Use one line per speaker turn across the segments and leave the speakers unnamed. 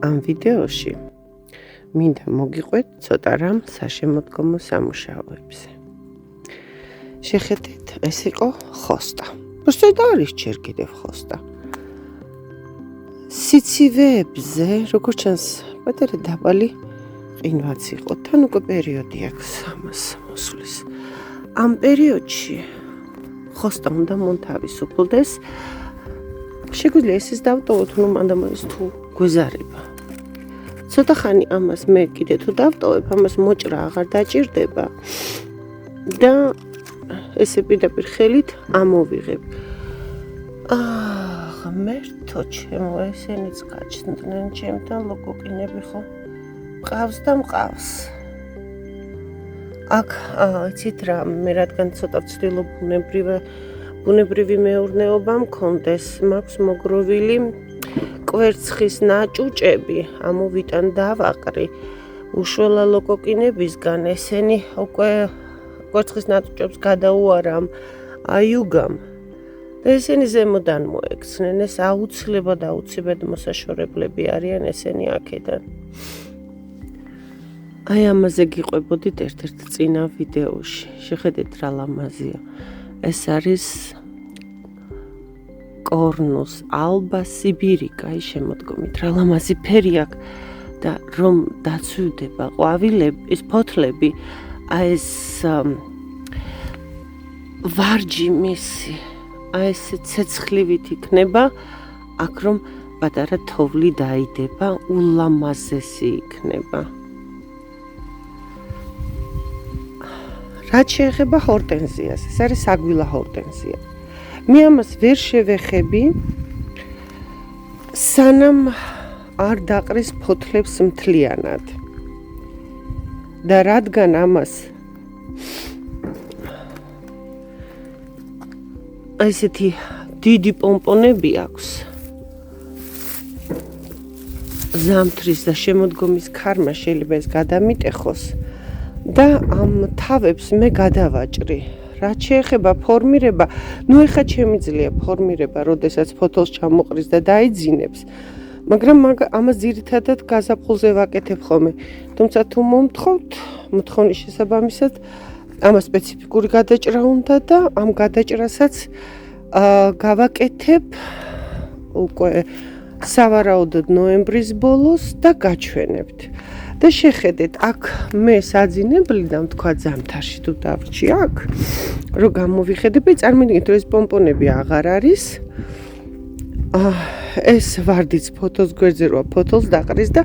ამ ვიდეოში მინდა მოგიყვეთ ცოტა რამ საშემოდგომო სამუშაოებზე. შეხედეთ, ეს იყო ხოსტა. Просто არის ჯერ კიდევ ხოსტა. სიცივეებზე, როგორც ჩანს, პატარა დაბალი ყინვაც იყო. თან უკვე პერიოდი აქვს ამას მოსulis. ამ პერიოდში ხოსტა უნდა მონთავისუფლდეს. შეგვიძლია ესეც დავტოვოთ, რომ ადამიანს თუ გვეზარება. ცოტა ხანი ამას მე კიდე თუ დავტოვებ, ამას მოჭრა აღარ დაჭირდება და ესე პირდაპირ ხელით ამოვიღებ. ღმერთო ჩემო, ესენიც გაჩნდნენ ჩემთან ლოგოკინები ხო? მყავს და მყავს. აქ იცით რა, მე რადგან ცოტა ვცდილობ ბუნებრივი მეურნეობა მქონდეს, მაქვს მოგროვილი კვერცხის ნაჭუჭები, ამოვიტან დავაყრი უშველა ლოკოკინებისგან, ესენი უკვე კვერცხის ნაჭუჭებს გადაუარამ აიუგამ და ესენი ზემოდან მოექცნენ, ეს აუცილებლად მოსაშორებლები არიან ესენი აქედან. აი ამაზე გიყვებოდით ერთ-ერთ წინა ვიდეოში, შეხედეთ რა ლამაზია. ეს არის კორნუს ალბა სიბირიკა, ის შემოდგომით რა ლამაზი ფერი აქვს და რომ დაცვივდება ყვავილები, ეს ფოთლები, აი ეს ვარჯი მისი, აი ეს ცეცხლივით იქნება, აქ რომ პატარა თოვლი დაიდება, ულამაზესი იქნება. რაც შეეხება ჰორტენზიას, ეს არის საგვილა ჰორტენზია. მე ამას ვერ შევეხები, სანამ არ დაყრის ფოთლებს მთლიანად. და რადგან ამას ესეთი დიდი პომპონები აქვს, ზამთრის და შემოდგომის ქარმა შეიძლება ეს გადამიტეხოს და ამ თავებს მე გადავაჭრი. რაც შეეხება ფორმირება, ეხლა შემიძლია ფორმირება, როდესაც ფოთოლს ჩამოყრის და დაიძინებს, მაგრამ ამას ძირითადად გაზაფხულზე ვაკეთებ ხოლმე. თუმცა თუ მომთხოვთ, მოთხოვნის შესაბამისად, ამას სპეციფიკური გადაჭრა უნდა და ამ გადაჭრასაც გავაკეთებ უკვე სავარაუდოდ ნოემბრის ბოლოს და გაჩვენებთ. და შეხედეთ, აქ მე საძინებლიდან თქვა ზამთარში თუ დავრჩი აქ, რომ გამოვიხედები, წარმოვიდგინეთ, რომ ეს პომპონები აღარ არის. ეს ვარდიც ფოთოს გვერდზე როა ფოთოლს დაყრის და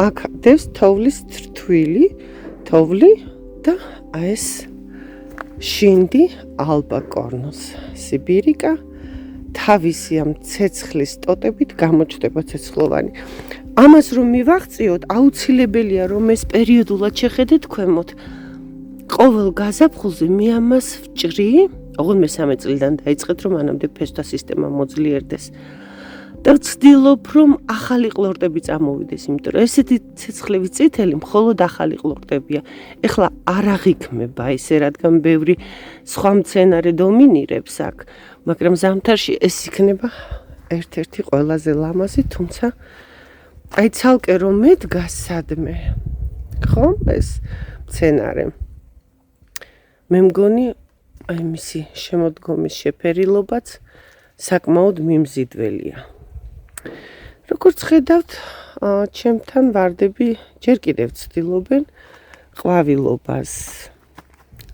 აქ დევს თოვლის თოვლი და ეს შინდი ალბა კორნუს სიბირიკა თავისი ამ ცეცხლის ტოტებით გამოჩნდება ცეცხლოვანი. ამას რომ მივაღწიოთ, აუცილებელია რომ ეს პერიოდულად შეხედეთ ქვემოთ. ყოველ გაზაფხულზე მე ამას ვჭრი, ოღონდ მე-3 წლიდან დაიწყეთ, რომ მანამდე ფესვთა სისტემა მოძლიერდეს. და ვცდილობ, რომ ახალი ყლორტები წამოვიდეს, იმიტომ რომ ესეთი ცეცხლები წითელი მხოლოდ ახალი ყლორტებია. ეხლა არ აღიქმება ესე, რადგან ბევრი სხვა მცენარე დომინირებს აქ, მაგრამ ზამთარში ეს იქნება ერთ-ერთი ყველაზე ლამაზი, თუმცა აი ცალკე რომ მედგას სადმე, ხო, ეს მცენარე. მე მგონი, აი მისი შემოდგომის შეფერილობაც საკმაოდ მიმზიდველია. როგორც ხედავთ, ჩემთან ვარდები ჯერ კიდევ ცდილობენ ყვავილობას.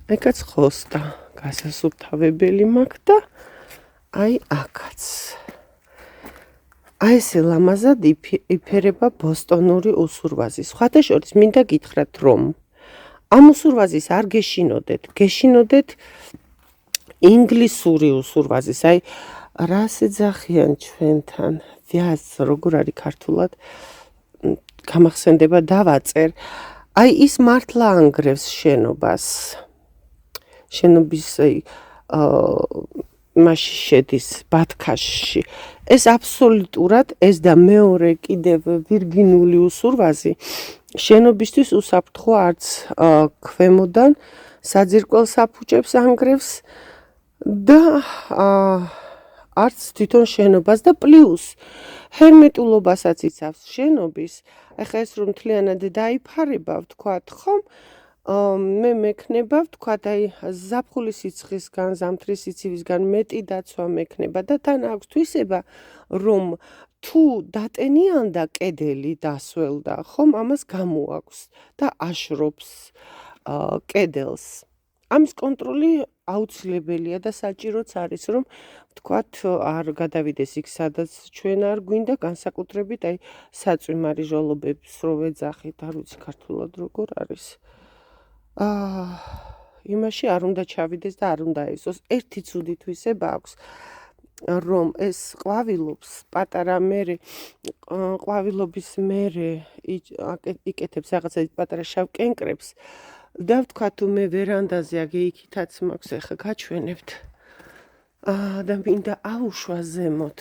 ეკაც ხოსტა, გასასუფთავებელი მაქვს და აი აქაც. აი ესე ლამაზად იფერება ბოსტონური უსურვაზი. სხვათა შორის მინდა გითხრათ, რომ ამ უსურვაზის არ გეშინოდეთ ინგლისური უსურვაზის. აი რას ეძახიან ჩვენთან? ვიას როგორ არის ქართულად? გამახსენდება დავაწერ. აი ის მართლა ანგრევს შენობის მასში შედის ბათქაშში. ეს აბსოლუტურად ეს და მეორე კიდევ ვირგინული უსურვაზი შენობისთვის უსაფრთხო არც ქვემოდან საძირკვალ საფუჭებს ანგრევს და არც თვითონ შენობას და პლუს ჰერმეტულობასაც იცავს შენობის. ეხლა ეს რომ მთლიანად დაიფარება, ვთქვათ, ხომ? მე მექნება, ვთქვათ, აი ზაფხულის სიცხისგან, ზამთრის სიცივისგან მეტი დაცვა მექნება და თან აქვს თვისება, რომ თუ დატენიანდა კედელი დასველდა, ხომ ამას გამოაქვს და აშრობს კედელს. ამის კონტროლი აუცილებელია და საჭიროც არის, რომ ვთქვათ, არ გადავიდეს იქ, სადაც ჩვენ არ გვინდა, განსაკუთრებით აი საწვიმარი ჟოლობებს რო ვეძახით, არ ვიცი ქართულად როგორ არის. იმაში არ უნდა ჩავიდეს და არ უნდა ესოს. ერთი ცუდი თვისება აქვს, რომ ეს ყვავილობს პატარა მერე ყვავილობის მერე იკეთებს რაღაცა პატარა შავ კენკრებს და ვთქვათ, თუ მე ვერანდაზე აგე იქითაც მაქვს, ეხლა გაჩვენებთ. და მინდა აუშვა ზემოთ.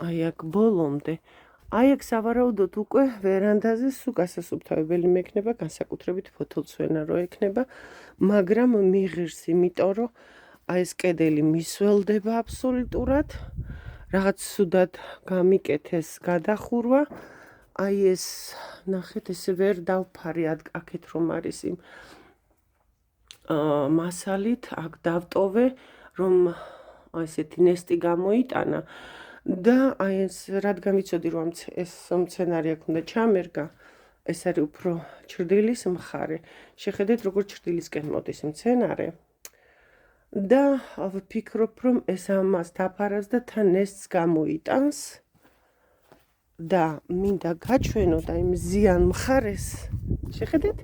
აი აქ ბოლომდე. აი აქ სავარაუდოდ უკვე ვერანდაზე სულ გასასუფთავებელი მექნება, განსაკუთრებით ფოთოლცვენა რო ექნება, მაგრამ მიღირს, იმიტომ რომ აი ეს კედელი მისველდება აბსოლუტურად, რაღაც სუდად გამიკეთეს გადახურვა, აი ეს ნახეთ, ესე ვერ დავფარი აქეთ რომ არის იმ მასალით, აქ დავტოვე, რომ აი ესეთი ნესტი გამოიტანა და აი ეს რადგან ვიცოდი რომ ეს მცენარე აქ უნდა ჩამერგა, ეს არის უფრო ჩრდილის მხარე. შეხედეთ როგორ ჩრდილისკენ მოდის მცენარე. და ვფიქრობ რომ ეს ამას დაფარავს და თან ნესტს გამოიტანს და მინდა გაჩვენოთ აი მზიან მხარეს. შეხედეთ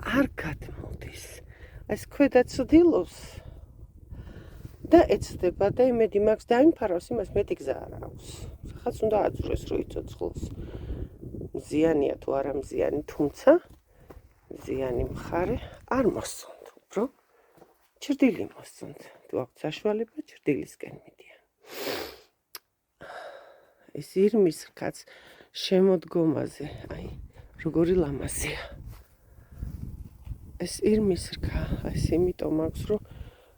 არ გადმოდის. ეს ქვედა ცდილობს და ეცდება და იმედი მაქვს დაიმფარავს, იმას მეტი გზა არ აქვს. ხაც უნდა აწვრეს რო იცოცხლოს. მზიანია თუ არა მზიანი, თუმცა მზიანი მხარე არ მოსწონთ, უფრო ჩრდილი მოსწონთ. თუ აქვთ საშუალება, ჩრდილისკენ მიდიან. ეს ირმის რქაც შემოდგომაზე, აი, როგორი ლამაზია. ეს ირმის რქა, ეს იმიტომ აქვს, რომ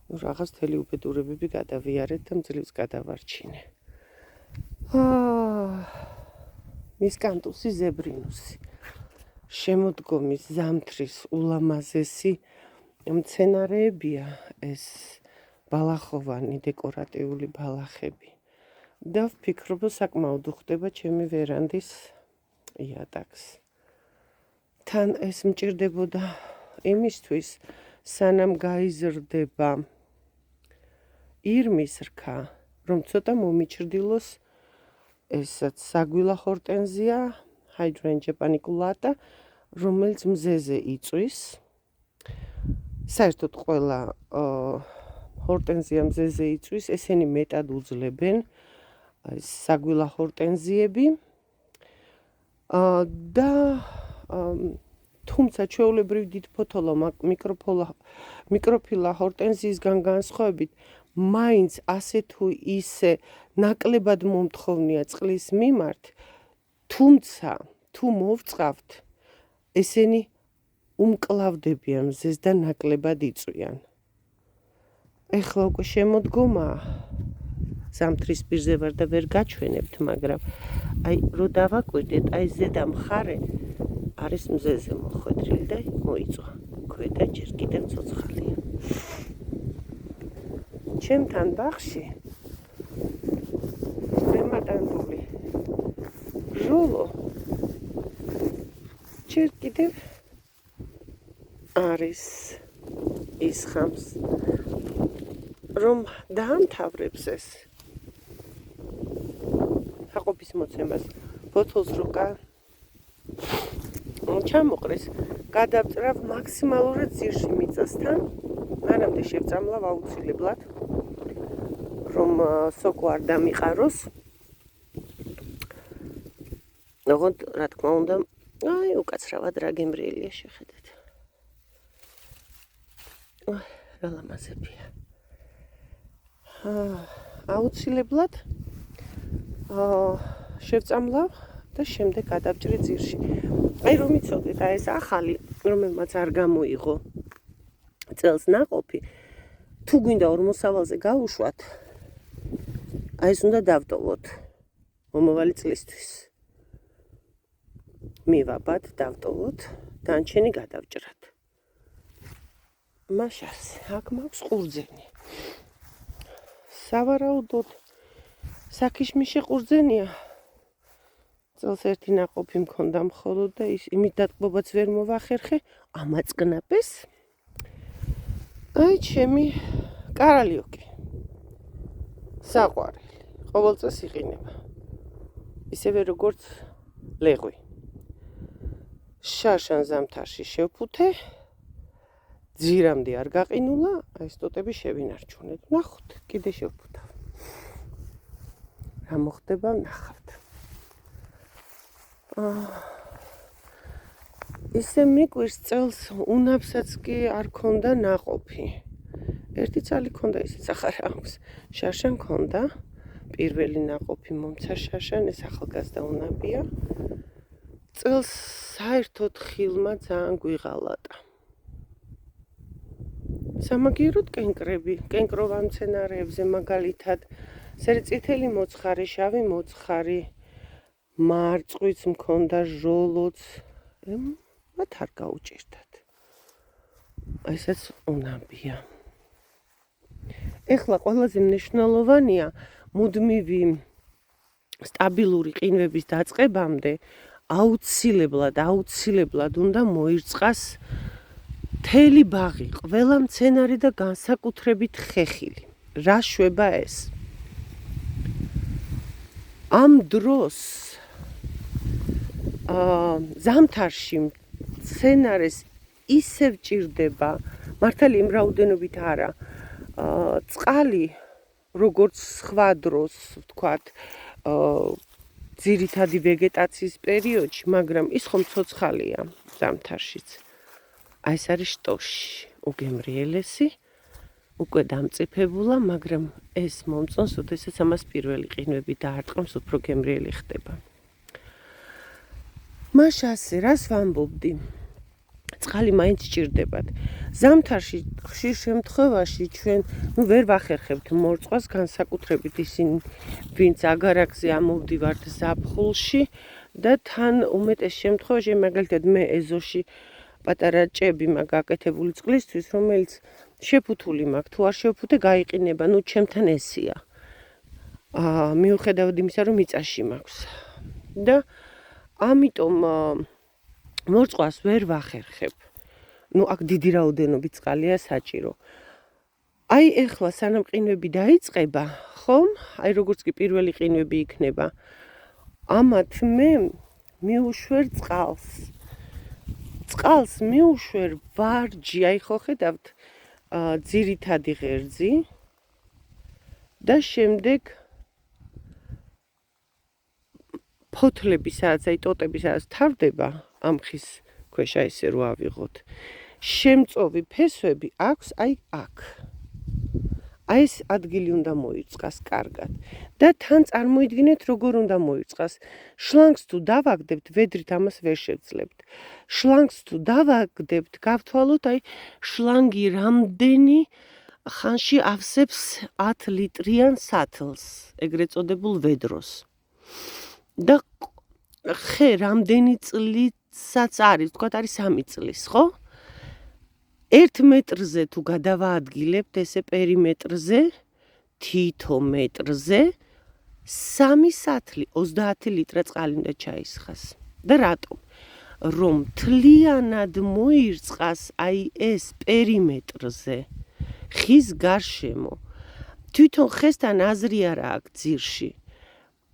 რაღაც თელი უბედურებები გადავიარეთ და მძლივს გადავარჩინე. მისკანტუსი ზებრინუსი. შემოდგომის ზამთრის ულამაზესი მცენარეებია ეს ბალახოვანი დეკორატიული ბალახები. და ვფიქრობ, რომ საკმაოდ უხდება ჩემი ვერანდის იატაკს. თან ეს მჭირდებოდა იმისთვის, სანამ გაიზრდება ირმის რქა, რომ ცოტა მომიჩრდილოს ესაც საგვილა ჰორტენზია, hydrangea paniculata, რომელიც მზეზე იწვის. საერთოდ ყველა ჰორტენზია მზეზე იწვის, ესენი მეტად უძლებენ საგვილა ჰორტენზიები და თუმცა ჩვეულებრივ დიდფოთოლო მიკროფილა ჰორტენზიისგან განსხვავებით, მაინც ასე თუ ისე ნაკლებად მომთხოვნია წყლის მიმართ, თუმცა თუ მოვწყავთ, ესენი უმკლავდებიან მზეს და ნაკლებად იწვიან. ეხლა უკვე შემოდგომაა, ზამთრის პირზე ვარ და ვერ გაჩვენებთ, მაგრამ აი რო დავაკვირდეთ, აი ზედა მხარე არის მზეზე მოხვედრილი და მოიწვა. ქვედა ჯერ კიდევ ცოცხალია. ჩემთან ბაღში რემატანტული ჟოლო ჯერ კიდევ არის ის ხამს, რომ დაამთავრებს ეს ჰაყოფის მოცემას ფოთოლს რო ჩამოყრეს, გადავწრავ მაქსიმალურად ძირში მიწასთან, მანამდე შევწამლავ აუცილებლად, რომ სოკო არ დამიყაროს. ოღონდ რა თქმა უნდა, აი უკაცრავად რა გემრიელია, შეხედეთ. რა ლამაზებია. აუცილებლად შევწამლავ და შემდეგ გადავჭრი ძირში. აი რომ იცოდეთ, აი ეს ახალი, რომელმაც არ გამოიღო წელს ნაყოფი, თუ გვინდა 40 სავალზე გაუშვათ, აი ეს უნდა დავტოვოთ მომავალი წლისთვის. მივაბად დავტოვოთ, დანარჩენი გადავჭრათ. მაშას აქ მაქვს ყურძენი. სავარაუდოდ საქიშმიში ყურძენია. წელს ერთი ნაყოფი მქონდა მხოლოდ და იმით დატკბობაც ვერ მოვახერხე, ამაწყნაპეს. აი ჩემი კარალიოკი. საყვარელი. ყოველწელს იყინება. ისევე როგორც ლეღვი. შარშან ზამთარში შევფუთე. ძირამდე არ გაყინულა, აი ეს ტოტები შევინარჩუნეთ. ნახოთ, კიდე შევფუთავ. რა მოხდება, ნახავთ. ისე მიკვირს წელს უნაფსაც კი არ ქონდა ნაყოფი. ერთი წალი ქონდა, ისიც ახლა რა აქვს. შარშან ქონდა. პირველი ნაყოფი მომცა შარშან, ეს ახალგაზრდა უნაბია. წელს საერთოდ ხილმა ძალიან გვიღალატა. სამაგიეროდ კენკრები, კენკროვან მცენარეებზე მაგალითად, წითელი მოცხარი, შავი მოცხარი, მარწყვიც მქონდა, ჟოლოც, მათ არ გაუჭირდათ. ესაც უნაბია. ეხლა ყველაზე მნიშვნელოვანია მუდმივი სტაბილური ყინვების დაწყებამდე აუცილებლად უნდა მოირწყას მთელი ბაღი, ყველა მცენარე და განსაკუთრებით ხეხილი. რა შვება ეს? ამ დროს ზამთარში მცენარეს ისევ ჭირდება, მართალი იმ რაოდენობით არა, წყალი, როგორც სხვა დროს, ვთქვათ, ძირითადი ვეგეტაციის პერიოდში, მაგრამ ის ხომ ცოცხალია ზამთარშიც. აი ეს არის შტოში, უგემრიელესი, უკვე დამწიფებულა, მაგრამ ეს მომწონს, როდესაც ამას პირველი ყინვები დაარტყამს, უფრო გემრიელი ხდება. მაშასე, რას ვამბობდი? წყალი მაინც ჭირდებათ. ზამთარში ხშირ შემთხვევაში ჩვენ ვერ ვახერხებთ მორწყვას, განსაკუთრებით ისინი, ვინც აგარაკზე ამოვდივართ ზაფხულში და თან უმეტეს შემთხვევაში, მაგალითად მე ეზოში პატარა ჭები მაქვს გაკეთებული წყლისთვის, რომელიც შეფუთული მაქვს, თუ არ შევფუთე გაიყინება, ჩემთან ესია. მიუხედავად იმისა, რომ მიწაში მაქვს. და ამიტომ მორწყვას ვერ ვახერხებ. აქ დიდი რაოდენობით წყალია საჭირო. აი ეხლა სანამ ყინვები დაიწყება, ხომ? აი როგორც კი პირველი ყინვები იქნება, ამათ მე მიუშვერ წყალს. წყალს მიუშვერ ვარჯი, აი ხო ხედავთ, ძირითადი ღერძი და შემდეგ ფოთლები, სადაც აი ტოტები, სადაც თავდება, ამ ხის ქვეშ აი ესე რო ავიღოთ. შემწოვი ფესვები აქვს აი აქ. აი ეს ადგილი უნდა მოიწყას კარგად. და თან წარმოიდგინეთ, როგორ უნდა მოიწყას. შლანგს თუ დავაგდებთ, ვედრით ამას ვერ შევძლებთ. შლანგს თუ დავაგდებთ, გავთვალოთ, აი შლანგი რამდენი ხანში ავსებს 10 ლიტრიან სათლს, ეგრეთ წოდებულ ვედროს. და ხე რამდენი წლიცაც არის, ვთქვათ, არის 3 წლის, ხო? 1 მეტრზე თუ გადავაადგილებთ ესე პერიმეტრზე, თითო მეტრზე 3 სათლი 30 ლიტრა წყალი უნდა ჩაისხას. და რატომ? რომ მთლიანად მოირწყას აი ეს პერიმეტრზე ხის გარშემო. თვითონ ხესთან აზრი არა აქვს ძირში.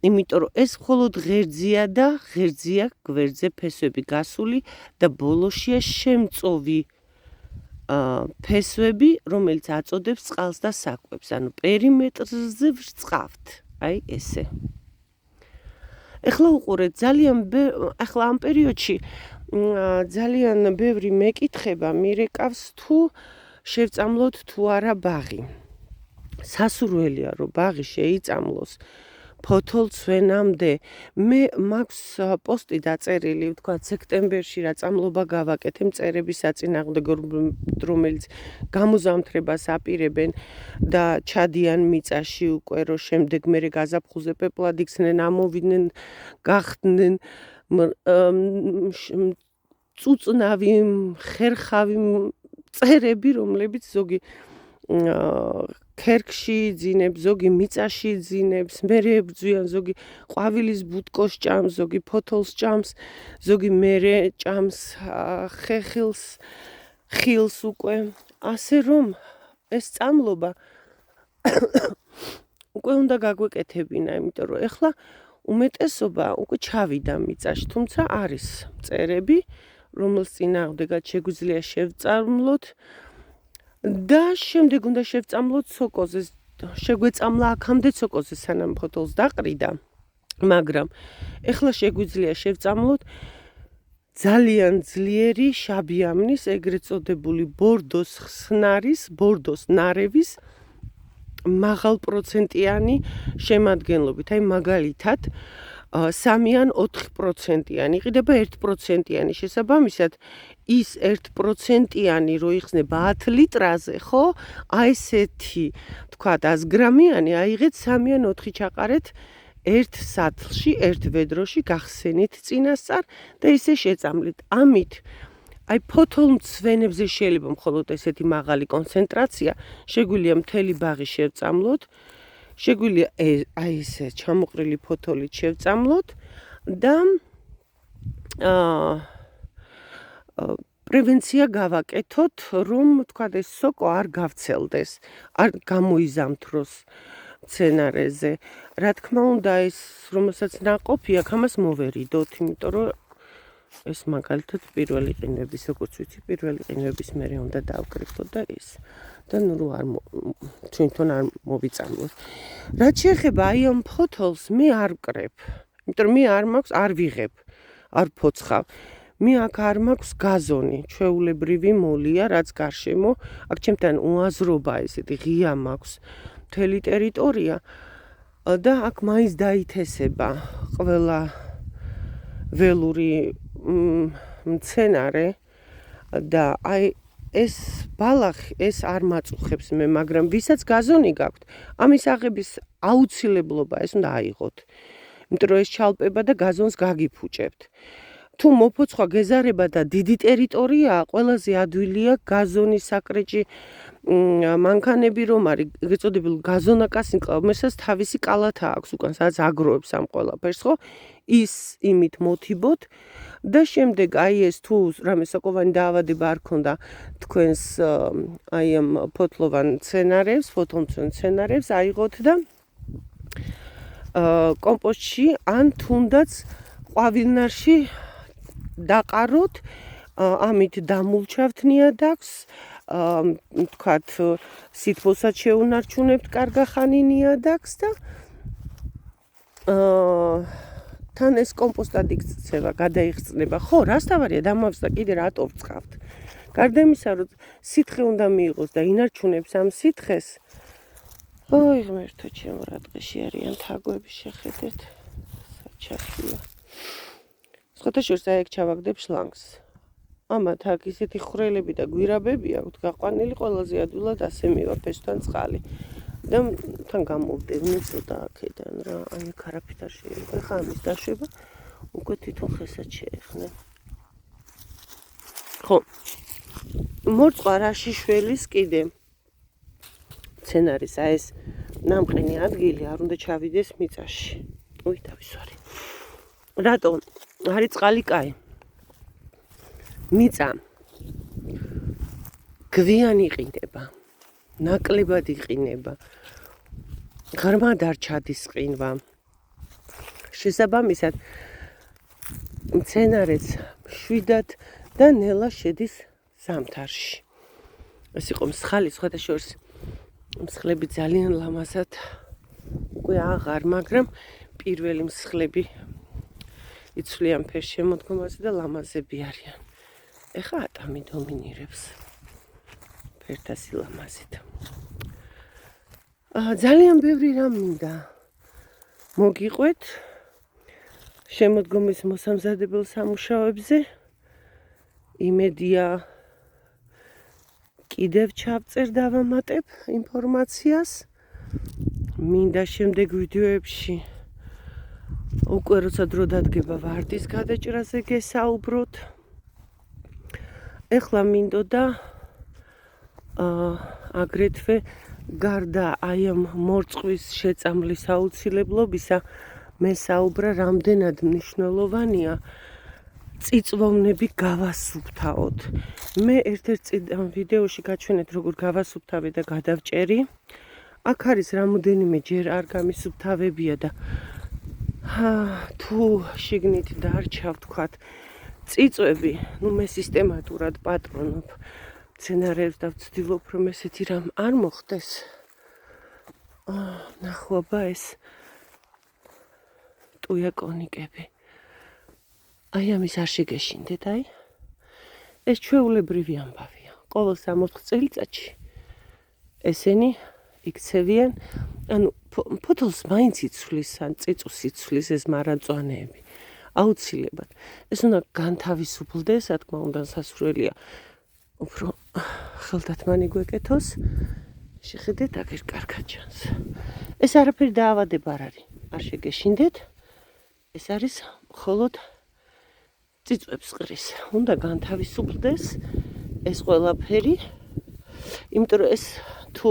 იმიტომ რომ ეს მხოლოდ ღერძია და ღერძია გვერდზე ფესვები გასული და ბოლოშია შემწოვი ფესვები, რომელიც აწოდებს წყალს და საკვებს. ანუ პერიმეტრზე ვრწყავთ. აი ესე. ეხლა უყურეთ, ახლა ამ პერიოდში ძალიან ბევრი მეკითხება მირეკავს, თუ შევწამლოთ თუ არა ბაღი. სასურველია, რომ ბაღი შეიწამლოს. ფოთოლ ცვენამდე მე მაქვს პოსტი დაწერილი, ვთქვათ, სექტემბერში რა წამლობა გავაკეთე მწერების საწინააღმდეგო, რომელიც გამოზამთრებას აპირებენ და ჩადიან მიწაში უკვე, რომ შემდეგ მერე გაზაფხულზე პეპლად იქცნენ, ამოვიდნენ, გახდნენ წუწნავი, ხერხავი მწერები, რომლებიც ზოგი ქერქში იძინებს, ზოგი მიწაში იძინებს, მერე ებრძვიან, ზოგი ყვავილის ბუტკოს ჭამს, ზოგი ფოთოლს ჭამს, ზოგი მერე ჭამს ხილს უკვე. ასე რომ ეს წამლობა უკვე უნდა გაგვეკეთებინა, იმიტომ რომ ეხლა უმეტესობა უკვე ჩავიდა მიწაში, თუმცა არის მწერები, რომელს წინააღმდეგად შეგვიძლია შევწამლოთ და შემდეგ უნდა შევწამლოთ სოკოზე. შეგვეწამლა აქამდე სოკოზე, სანამ ფოთოლს დაყრიდა, მაგრამ ეხლა შეგვიძლია შევწამლოთ ძალიან ძლიერი შაბიამნის, ეგრეთ წოდებული ბორდოს ხსნარის, ბორდოს ნარევის მაღალპროცენტიანი შემადგენლობით. აი მაგალითად 3 ან 4%-იანი იყიდება 1%-იანი. შესაბამისად, ის 1%-იანი რო იხსნება 10 ლიტრაზე, ხო? აი ესეთი, თქვათ, 100 გრამიანი აიღეთ 3 ან 4 ჩაყარეთ ერთ სათლში, ერთ ვედროში, გახსენით წინასწარ და ისე შეწამლით. ამით აი ფოთოლ მცვენებზე შეიძლება მხოლოდ ესეთი მაღალი კონცენტრაცია, შეგვიძლია მთელი ბაღი შევწამლოთ, შეგვიძლია აი ესე ჩამოყრილი ფოთოლით შევწამლოთ და პრევენცია გავაკეთოთ, რომ თქვა ეს სოკო არ გავცელდეს, არ გამოიზამთროს მცენარეზე. რა თქმა უნდა, ეს რომელსაც ნაყოფი აქვს, ამას მოვერიდოთ, იმიტომ რომ ეს მაგალითად პირველი ყინვების, როგორც ვიცი, პირველი ყინვების მერე უნდა დავკრიფოთ და ის და ნუ არ ჩვენთან არ მოვიწამლოთ. რაც შეეხება აი ამ ფოთოლს, მე არ ვკრებ, იმიტომ რომ მე არ მაქვს, არ ვიღებ, არ ფოცხავ. მე აქ არ მაქვს გაზონი, ჩვეულებრივი მოლია, რაც გარშემო, აქ ჩემთან უაზრობა ესეთი ღია მაქვს მთელი ტერიტორია და აქ მაინც დაითესება ყველა ველური მცენარე და აი ეს ბალახი, ეს არ მაწუხებს მე, მაგრამ ვისაც გაზონი გაქვთ, ამის აღების აუცილებლობა ეს უნდა აიღოთ. იმიტომ რომ ეს ჩალპება და გაზონს გაგიფუჭებთ. თუ მოფოცხვა გეზარება და დიდი ტერიტორიაა, ყველაზე ადვილია გაზონის საკრეჭი მანქანები რომ არის, ეგრეთ წოდებული გაზონაკასი, რომელსაც თავისი კალათა აქვს უკან, სადაც აგროვებს ამ ყველაფერს, ხო? ის იმით მოთიბოთ და შემდეგ აი ეს თუ რამე სოკოვანი დაავადება არ ქონდა თქვენს აი ამ ფოთლოვან მცენარებს, ფოთოლმცვენ მცენარებს აიღოთ და კომპოსტში ან თუნდაც ყვავილნარში დაყაროთ, ამით დამულჩავთ ნიადაგს, თქვათ, სითბოსაც შეუნარჩუნებთ კარგახანი ნიადაგს და თან ეს კომპოსტად იქცევა, გადაიხსნება. ხო, რასთავარია დამავსდა კიდე რატო ვწყავთ? გარდა იმისა, რომ სითხე უნდა მიიღოს და ინარჩუნებს ამ სითხეს. ოი ღმერთო ჩემო, რა დღეში არიან თაგვები, შეხედეთ. საჩახია. სხვათაშორის აი ეგ ჩავაგდებ შლანგს. ამათ აქ ისეთი ხრელები და გვირაბები აქვთ გაყვანილი, ყველაზე ადვილად ასე მივა ფესვთან წყალი. და თან გამოვდევნე ცოტა აქედან რა, აი აქ არაფრით არ შეიძლება. ხა ამის დაშვება უკვე თვითონ ხესაც შეეხნე. ხო. მორწყვა რაშიშველის კიდე მცენარის აი ეს ნამყინი ადგილი არ უნდა ჩავიდეს მიწაში. უი დავისვარი. რატო? არის წყალი კაი. მიწა გვიან იყინება, ნაკლებად იყინება, ღრმად არ ჩადის ყინვა. შესაბამისად, მცენარეც შვიდად და ნელა შედის ზამთარში. ეს იყო მსხალი, სხვადასხვა მსხლები ძალიან ლამაზად უკვე აღარ, მაგრამ პირველი მსხლები იცვლიან ფერს შემოდგომაზე და ლამაზები არიან. ეხა ატამი დომინირებს ფერთა სილამაზით. ძალიან ბევრი რამ მინდა მოგიყვეთ შემოდგომის მოსამზადებელ სამუშაოებზე. იმედია კიდევ ჩავწერ დავამატებ ინფორმაციას. მინდა შემდეგ ვიდეოებში უკვე როცა დრო დადგება ვარდის გადაჭრაზე გესაუბროთ. ეხლა მინდოდა აგრეთვე გარდა აი ამ მორწყვის შეწამლის აუცილებლობისა მესაუბრა რამდენად მნიშვნელოვანია წიწვოვნები გავასუფთავოთ. მე ერთ-ერთ ვიდეოში გაჩვენეთ როგორ გავასუფთავე და გადავჭერი. აქ არის რამოდენიმე ჯერ არ გამისუფთავებია და თუ შიგნით დარჩა ვთქვათ წიწვები, მე სისტემატურად პატრონობ მცენარეებს და ვცდილობ რომ ესეთი რამ არ მოხდეს. ნახوابა ეს ტუიაკონიკები. აი ამის არ შეგეშინდეთ, აი. ეს ჩვეულებრივი ამბავია. ყოველ 60 წელიწადში ესენი იქცევიან, ანუ ფოთოლს მაინც იცვლის, ან წიწვს იცვლის ეს მარადმწვანეები. აუცილებლად. ეს უნდა განთავისუფლდეს, რა თქმა უნდა, სასურველია. უფრო ხელდათმანი გვეკეთოს. შეხედეთ, აგერ კარგად ჩანს. ეს არაფერი დაავადება არ არის. არ შეგეშინდეთ. ეს არის მხოლოდ წიწვებს ყრის. უნდა განთავისუფლდეს ეს ყველაფერი. იმიტომ რომ ეს თუ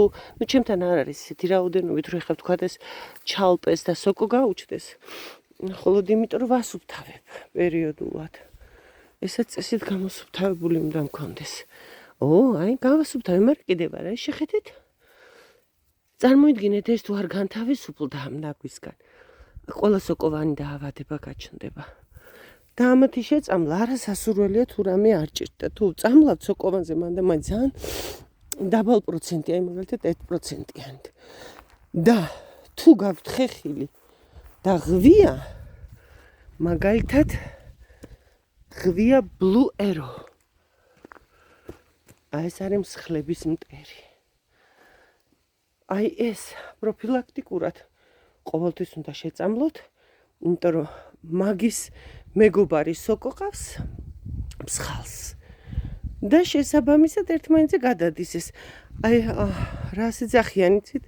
ჩემთან არ არის ისეთი რაოდენობით რომ ეხლა ვთქვათ ეს ჩალპეს და სოკო გაუჩნდეს. მხოლოდ იმიტომ რომ ვასუფთავებ პერიოდულად. ესაც წესით გამოსუფთავებული უნდა მქონდეს. აი გავასუფთავე, მაგრამ კიდევ არა, შეხედეთ. წარმოიდგინეთ ეს თუ არ განთავისუფლდა ამ ნაგვისგან. ყველა სოკოვანი დაავადება გაჩნდება. და ამათი შეწამლა არასასურველია თუ რამე არ ჭირდა. თუ წამლავთ სოკოვანზე მანდ ძალიან დაბალ პროცენტია, მაგალითად 1%-იანი. და თუ გაქვთ ხეხილი და ღვია, მაგალითად ღვია Blue Arrow. ეს არის მსხლების მტერი. აი ეს პროფილაქტიკურად ყოველთვის უნდა შეწამლოთ, იმიტომ რომ მაგის მეგობარი სოკო ყავს მსხალს. და შესაბამისად ერთმანეთზე გადადის ეს. აი რას ეძახიან იცით?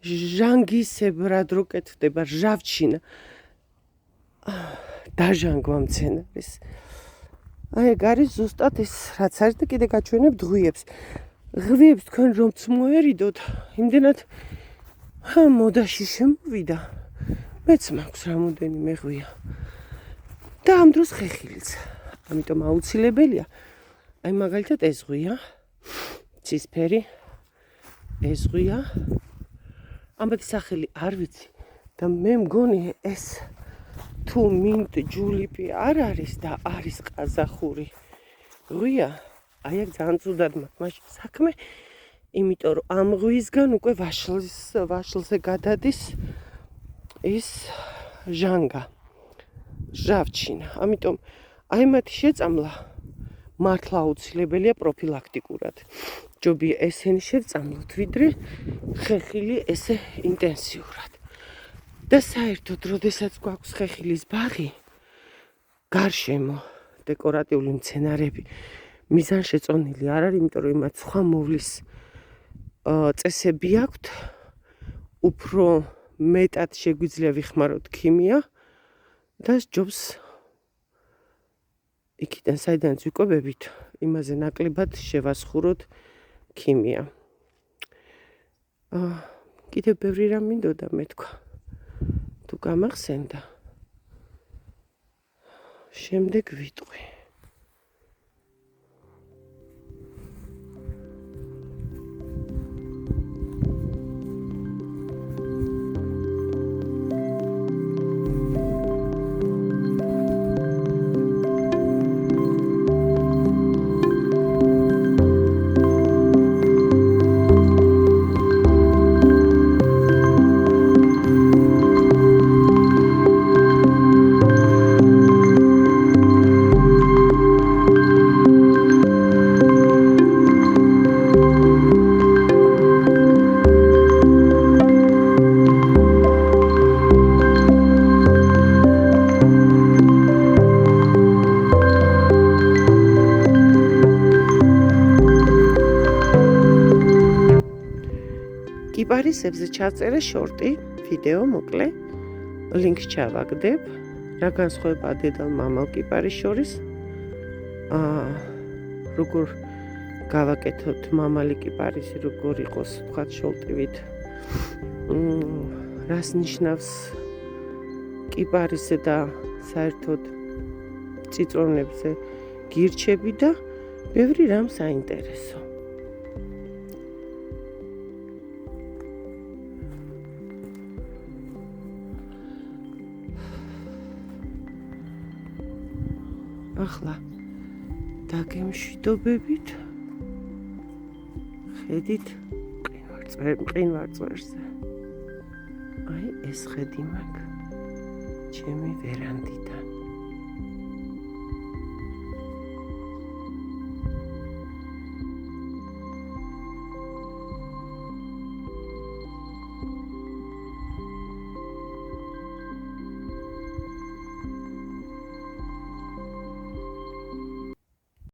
ჟანგისებრად რო კეთდება ჟავჩინა. დაჟანგვა მცენარის. აი ეგ არის ზუსტად ეს რაც არის და კიდე გაჩვენებ ღვიებს. ღვიებს თქვენ რომც მოერიდოთ, იმდენად მოდაში შემოვიდა. მეც მაქვს რამოდენიმე ღვია. და ამ დროს ხეხილიც. ამიტომ აუცილებელია. აი მაგალითად ეს ღვია, ცისფერი, ეს ღვია. ამბატი სახელი არ ვიცი და მე მგონი ეს თუ მინტ ჯულიპი არ არის და არის ყაზახური ღვია, აი აქ ძალიან ცუდად მაქვს საქმე, იმიტომ რომ ამ ღვიისგან უკვე ვაშლზე გადადის ის ჟანგა, ჟავჩინა. ამიტომ აი მათი შეწამლა მართლა აუცილებელია პროფილაქტიკურად. ჯობია ესენი შევწამლოთ, ვიდრე ხეხილი ესე ინტენსიურად. და საერთოდ, როდესაც გვაქვს ხეხილის ბაღი, გარშემო დეკორატიული მცენარეები მიზანშეწონილი არ არის, იმიტომ რომ იმათ სხვა მოვლის წესები აქვთ, უფრო მეტად შეგვიძლია ვიხმაროთ ქიმია და ჯობს იქიდან საიდანაც ვიკვებებით, იმაზე ნაკლებად შევასხუროთ ქიმია. კიდევ ბევრი რამ მინდოდა მეთქვა. თუ გამახსენდა. შემდეგ ვიტყვი. კიპარისებზე ჩაწერე შორტი, ვიდეო მოკლე, ლინკს ჩავაგდებ, რა განსხვავებაა დედალ მამალ კიპარის შორის. როგორ გავაკეთოთ მამალი კიპარისი, როგორ იყოს თქვათ შოლტივით. რას ნიშნავს კიპარისზე და საერთოდ წიწვოვნებზე გირჩები და ბევრი რამ საინტერესო. ახლა დაგემშვიდობებით. ხედით მყინვარწვერზე. აი ეს ხედი მაქვს ჩემი ვერანდიდან.